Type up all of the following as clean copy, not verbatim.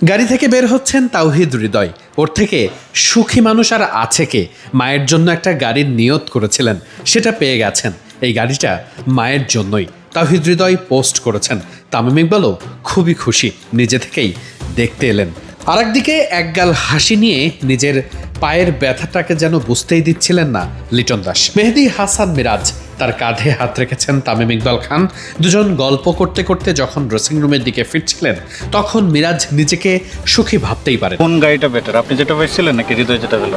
গাড়ি থেকে বের হচ্ছেন তাওহিদ হৃদয়। ওর থেকে সুখী মানুষ আর আছে কে? মায়ের জন্য একটা গাড়ির নিয়ত করেছিলেন, সেটা পেয়ে গেছেন। এই গাড়িটা মায়ের জন্যই। তাওহিদ হৃদয় পোস্ট করেছেন। তামিম ইকবালও খুবই খুশি, নিজে থেকেই দেখতে এলেন। আরেকদিকে একগাল হাসি নিয়ে নিজের পায়ের ব্যথাটাকে যেন বুঝতেই দিচ্ছিলেন না লিটন দাস। মেহেদী হাসান মিরাজ তার কাঁধে হাত রেখেছেন তামিম ইকবাল খান। দুজন গল্প করতে করতে যখন ড্রেসিং রুমের দিকে ফিরছিলেন, তখন মিরাজ নিজেকে সুখী ভাবতেই পারেন। কোন গাড়িটা বেটার, আপনি যেটা পেয়েছিলেন নাকি হৃদয় যেটা পেল?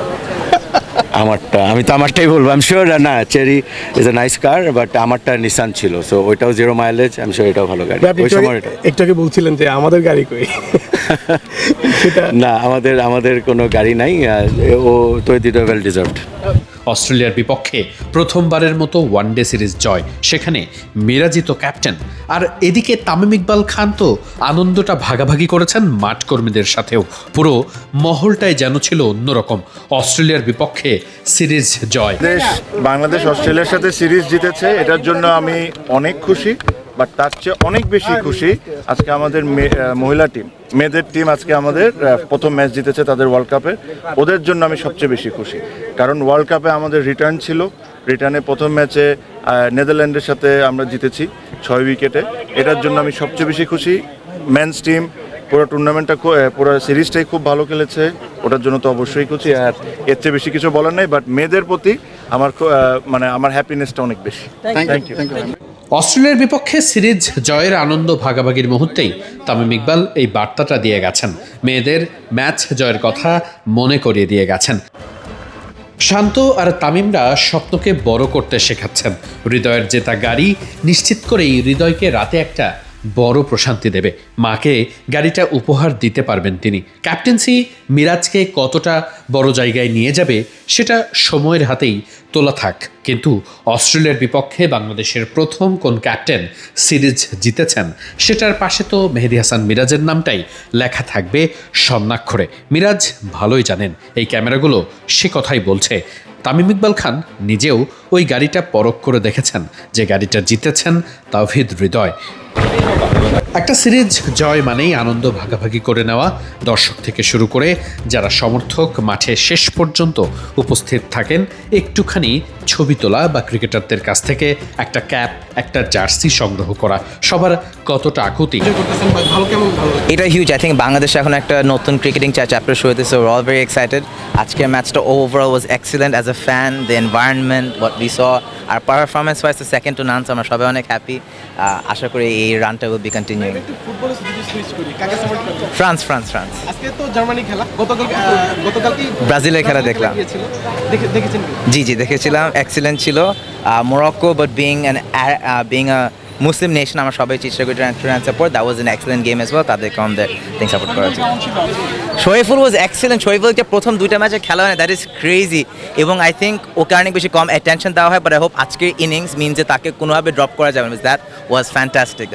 আমারটা, আমি তো আমারটাই বলবো। আই এম শিওর না, cherry is a nice car, but আমারটা নিসান ছিল, সো ওইটাও 0 মাইলেজ। আমি শিওর এটাও ভালো গাড়ি। ওই সময় একটু আগে বলছিলেন যে আমাদের গাড়ি কই? না, আমাদের কোনো গাড়ি নাই। ও তো ওয়েল ডিজার্ভড। অস্ট্রেলিয়ার বিপক্ষে প্রথমবারের মতো ওয়ানডে সিরিজ জয়, সেখানে মিরাজই তো ক্যাপ্টেন। আর এদিকে তামিম ইকবাল খান তো আনন্দটা ভাগাভাগি করেছেন মাঠ কর্মীদের সাথেও। পুরো মহলটাই যেন ছিল অন্যরকম। অস্ট্রেলিয়ার বিপক্ষে সিরিজ জয়। বাংলাদেশ অস্ট্রেলিয়ার সাথে সিরিজ জিতেছে, এটার জন্য আমি অনেক খুশি। বাট তার চেয়ে অনেক বেশি খুশি আজকে আমাদের মহিলা টিম, মেয়েদের টিম আজকে আমাদের প্রথম ম্যাচ জিতেছে তাদের ওয়ার্ল্ড কাপে। ওদের জন্য আমি সবচেয়ে বেশি খুশি, কারণ ওয়ার্ল্ড কাপে আমাদের রিটার্ন ছিল। রিটার্নে প্রথম ম্যাচে নেদারল্যান্ডের সাথে আমরা জিতেছি 6 উইকেটে। এটার জন্য আমি সবচেয়ে বেশি খুশি। মেন্স টিম পুরো টুর্নামেন্টটা, পুরো সিরিজটাই খুব ভালো খেলেছে, ওটার জন্য তো অবশ্যই খুশি। আর এর চেয়ে বেশি কিছু বলার নেই। বাট মেয়েদের প্রতি আমার হ্যাপিনেসটা অনেক বেশি। Thank you. অস্ট্রেলিয়ার বিপক্ষে সিরিজ জয়ের আনন্দ ভাগাভাগির মুহূর্তেই তামিম ইকবাল এই বার্তাটা দিয়ে গেছেন। মেয়েদের ম্যাচ জয়ের কথা মনে করিয়ে দিয়ে গেছেন। শান্ত আর তামিমরা স্বপ্নকে বড় করতে শেখাচ্ছেন। হৃদয়ের জেতা গাড়ি নিশ্চিত করেই হৃদয়কে রাতে একটা বড় প্রশান্তি দেবে। মাকে গাড়িটা উপহার দিতে পারবেন তিনি। ক্যাপ্টেন্সি মিরাজকে কতটা বড় জায়গায় নিয়ে যাবে সেটা সময়ের হাতেই তোলা থাক। কিন্তু অস্ট্রেলিয়ার বিপক্ষে বাংলাদেশের প্রথম কোন ক্যাপ্টেন সিরিজ জিতেছেন, সেটার পাশে তো মেহেদী হাসান মিরাজের নামটাই লেখা থাকবে স্বর্ণাক্ষরে। মিরাজ ভালোই জানেন এই ক্যামেরাগুলো সে কথাই বলছে। তামিম ইকবাল খান নিজেও ওই গাড়িটা পরখ করে দেখেছেন, যে গাড়িটা জিতেছেন তাওহিদ হৃদয়। একটা সিরিজ জয় মানেই আনন্দ ভাগাভাগি করে নেওয়া। দর্শক থেকে শুরু করে যারা সমর্থক মাঠে শেষ পর্যন্ত উপস্থিত থাকেন, একটুখানি ছবি তোলা বা ক্রিকেটারদের কাছ থেকে একটা ক্যাপ, একটা জার্সি সংগ্রহ করা, সবার কতটা আকুতি। এটা হিউজ। আই থিঙ্ক বাংলাদেশে এখন একটা নতুন ক্রিকেটিং চ্যাপ্টার শুরু হতেছে। We're all very excited. আজকের ম্যাচটা overall was excellent as a fan. The environment, what we saw, আর performance wise second to none. আমরা সবাই অনেক হ্যাপি। আশা করি এই রানটা উইল বি কন্টিনিউইং। ফ্রান্স। আজকে তো জার্মানি খেলা, গতকাল কি ব্রাজিলের খেলা দেখলাম। দেখেছেন? জি দেখেছিলাম, এক্সিলেন্ট ছিল। Morocco, but being a Muslim nation, আমরা সবাই চেষ্টা করি to support. That was an excellent game as well. তাদেরকে আমাদের থিং সাপোর্ট করা উচিত। শরীফুল ওয়াজ এক্সিলেন্ট। শরীফুলকে প্রথম 2টা ম্যাচে খেলা হয় না, দ্যাট ইজ ক্রেজি। এবং আই থিঙ্ক ওকে অনেক বেশি কম অ্যাটেনশন দেওয়া হয়, বাট আই হোপ আজকের ইনিংস মিনস যে তাকে কোনোভাবে ড্রপ করা যাবে না। That was fantastic.